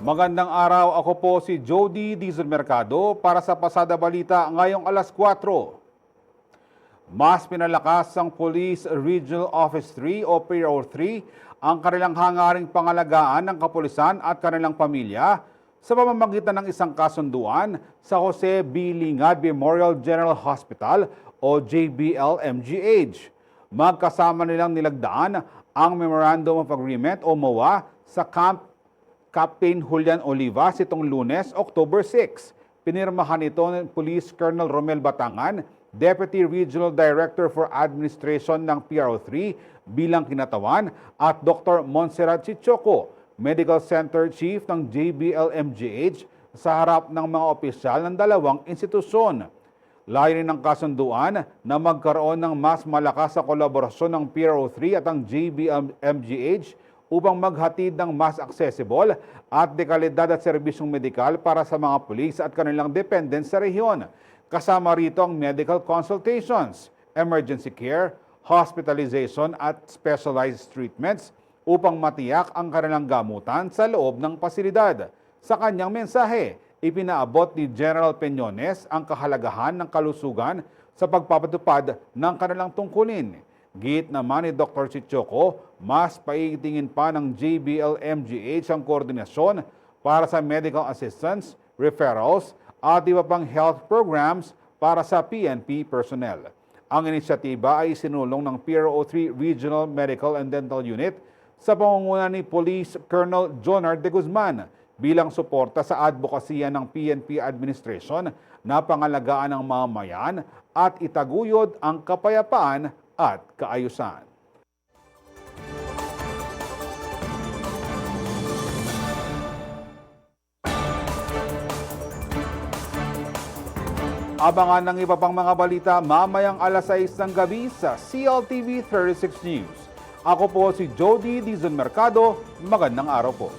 Magandang araw, ako po si Jody Dizon Mercado para sa Pasada Balita ngayong alas 4. Mas pinalakas ng Police Regional Office 3 o PRO3 ang kanilang hangaring pangalagaan ng kapulisan at kanilang pamilya sa pamamagitan ng isang kasunduan sa Jose B. Lingad Memorial General Hospital o JBL-MGH. Magkasama nilang nilagdaan ang Memorandum of Agreement o MOA sa Camp Captain Julian Olivas itong Lunes, October 6. Pinirmahan ito ng Police Colonel Romel Batangan, Deputy Regional Director for Administration ng PRO3 bilang kinatawan, at Dr. Montserrat Chichoco, Medical Center Chief ng JBL-MGH sa harap ng mga opisyal ng dalawang institusyon. Layunin ng kasunduan na magkaroon ng mas malakas na kolaborasyon ng PRO3 at ang JBL-MGH upang maghatid ng mas accessible at dekalidad at serbisyong medikal para sa mga pulis at kanilang dependents sa rehiyon. Kasama rito ang medical consultations, emergency care, hospitalization at specialized treatments upang matiyak ang kanilang gamutan sa loob ng pasilidad. Sa kanyang mensahe, ipinaabot ni General Peñones ang kahalagahan ng kalusugan sa pagpapatupad ng kanilang tungkulin. Giit naman ni Dr. Chichoco, mas paitingin pa ng JBL-MGH ang koordinasyon para sa medical assistance, referrals at iba pang health programs para sa PNP personnel. Ang inisyatiba ay sinulong ng PRO3 Regional Medical and Dental Unit sa pangunguna ni Police Colonel Jonard de Guzman bilang suporta sa advokasya ng PNP administration na pangalagaan ng mamamayan at itaguyod ang kapayapaan at kaayusan. Abangan ng iba pang mga balita mamayang alas 6 ng gabi sa CLTV 36 News. Ako po si Jody Dizon Mercado. Magandang araw po.